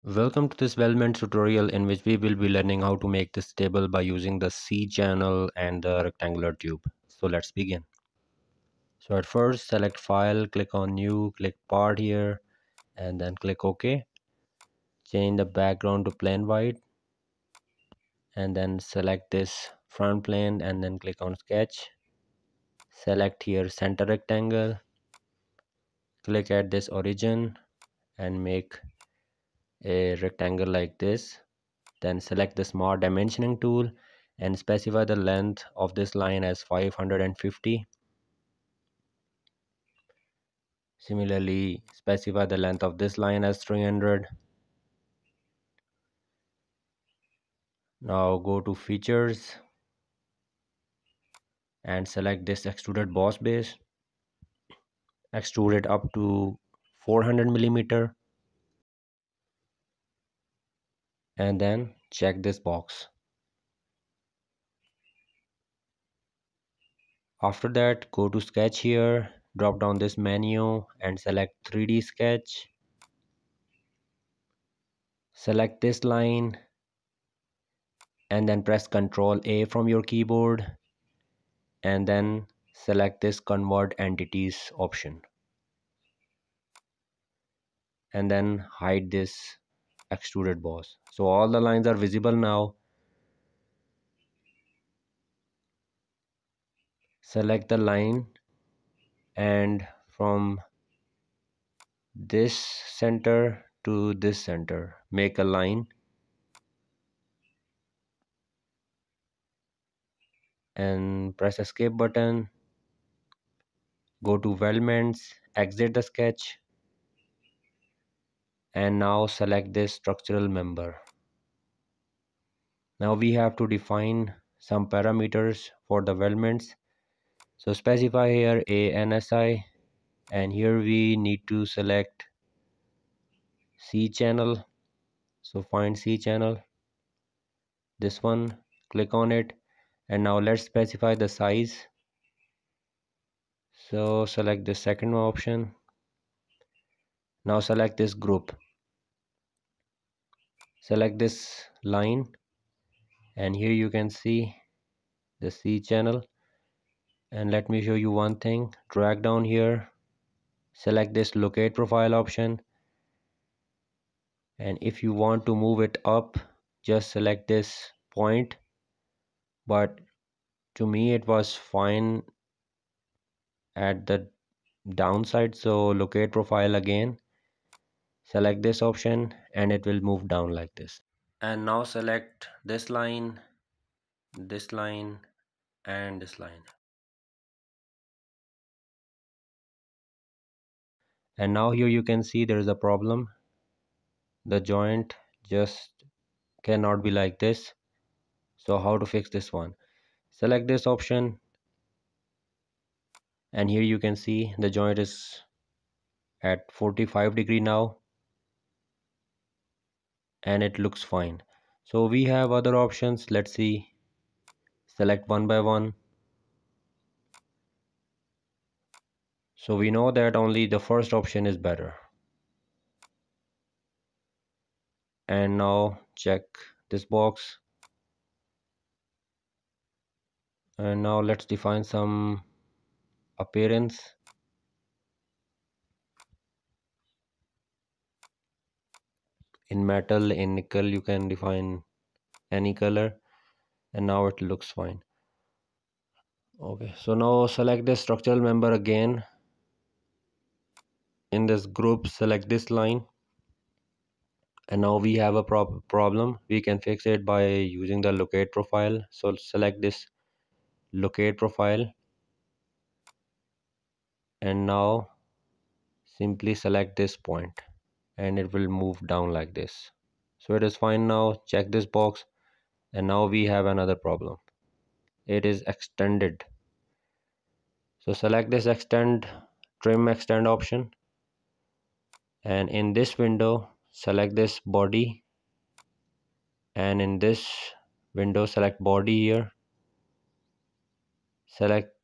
Welcome to this Weldment tutorial in which we will be learning how to make this table by using the C channel and the rectangular tube. So let's begin. So at first select file, click on new, click part here and then click OK. Change the background to plain white and then select this front plane and then click on sketch. Select here center rectangle. Click at this origin and make a rectangle like this. Then select the smart dimensioning tool and specify the length of this line as 550. Similarly, specify the length of this line as 300. Now go to features and select this extruded boss base. Extrude it up to 400 millimeter and then check this box. After that, go to sketch here, drop down this menu and select 3D sketch. Select this line and then press Ctrl A from your keyboard and then select this convert entities option and then hide this extruded boss. So all the lines are visible now. Select the line and from this center to this center make a line and press escape button. Go to weldments, exit the sketch and now select this structural member. Now we have to define some parameters for the weldments. So specify here a NSI and here we need to select C channel. So find C channel, this one, click on it and now let's specify the size. So select the second option. Now select this group, select this line and here you can see the C channel. And let me show you one thing, drag down here, select this locate profile option and if you want to move it up just select this point, but to me it was fine at the downside, so locate profile again, select this option and it will move down like this. And now select this line and this line. And now here you can see there is a problem, the joint just cannot be like this. So how to fix this one? Select this option and here you can see the joint is at 45 degree now and it looks fine. So we have other options, let's see. Select one by one. So we know that only the first option is better. And now check this box and now let's define some appearance. In metal, in nickel, you can define any color and now it looks fine. Okay, so now select the structural member again. In this group select this line and now we have a problem. We can fix it by using the locate profile. So select this locate profile and now simply select this point and it will move down like this. So it is fine now. Check this box and now we have another problem. It is extended. So select this extend, trim extend option and in this window select this body and in this window select body here, select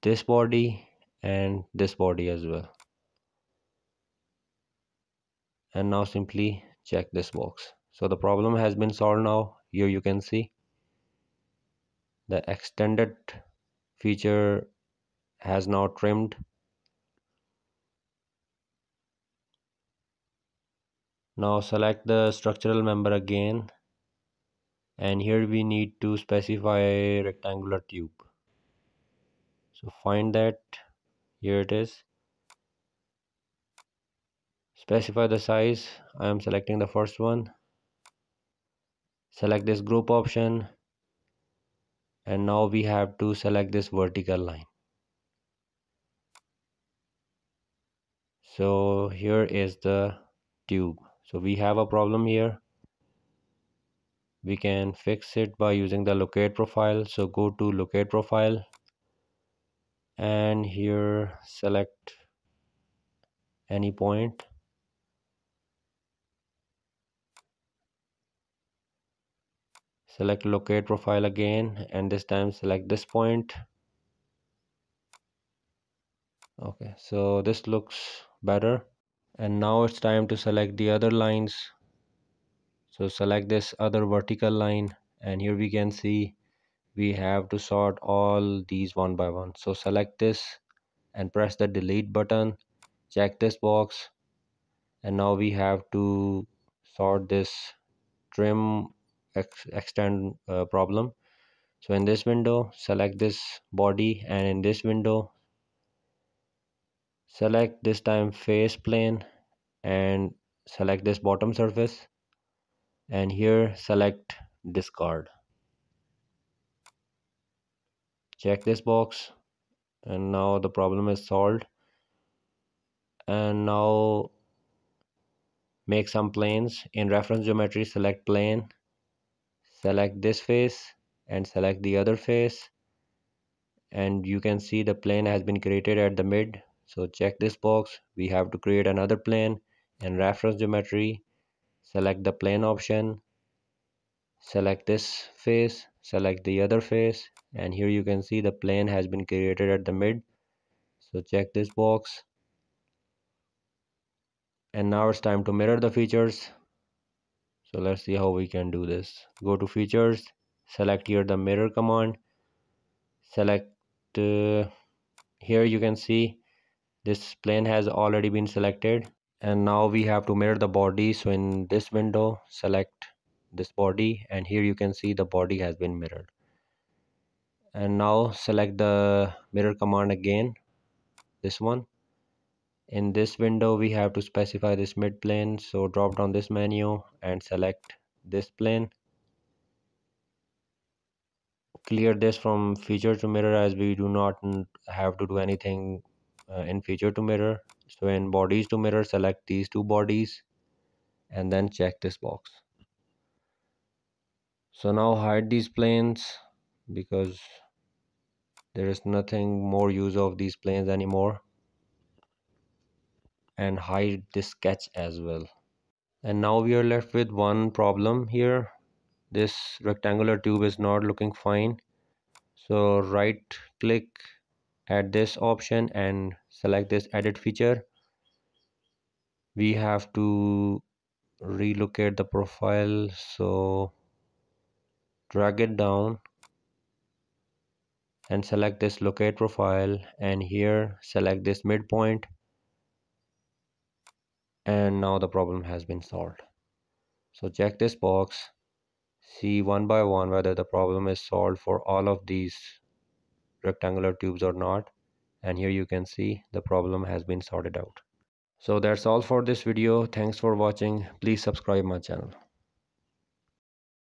this body and this body as well and now simply check this box. So the problem has been solved now. Here you can see the extended feature has now trimmed. Now select the structural member again, and here we need to specify a rectangular tube. So find that, here it is. Specify the size. I am selecting the first one. Select this group option, and now we have to select this vertical line. So here is the tube. So we have a problem here. We can fix it by using the locate profile. So go to locate profile, and here select any point. Select locate profile again, and this time select this point. Okay, so this looks better. And now it's time to select the other lines. So select this other vertical line, and here we can see we have to sort all these one by one. So select this and press the delete button. Check this box, and now we have to sort this trim extend problem. So in this window select this body, and in this window select this time face plane and select this bottom surface, and here select discard. Check this box, and now the problem is solved. And now make some planes. In reference geometry select plane, select this face and select the other face, and you can see the plane has been created at the mid. So check this box, we have to create another plane. In reference geometry select the plane option, select this face, select the other face, and here you can see the plane has been created at the mid. So check this box, and now it's time to mirror the features. So let's see how we can do this. Go to features, select here the mirror command, select here you can see this plane has already been selected, and now we have to mirror the body. So in this window select this body, and here you can see the body has been mirrored. And now select the mirror command again, this one. In this window we have to specify this mid plane, so drop down this menu and select this plane. Clear this from feature to mirror, as we do not have to do anything in feature to mirror. So in bodies to mirror select these two bodies, and then check this box. So now hide these planes, because there is nothing more use of these planes anymore, and hide this sketch as well. And now we are left with one problem here. This rectangular tube is not looking fine. So right click at this option and select this edit feature. We have to relocate the profile, so drag it down and select this locate profile, and here select this midpoint, and now the problem has been solved. So check this box, see one by one whether the problem is solved for all of these rectangular tubes or not, and here you can see the problem has been sorted out. So that's all for this video. Thanks for watching. Please subscribe my channel.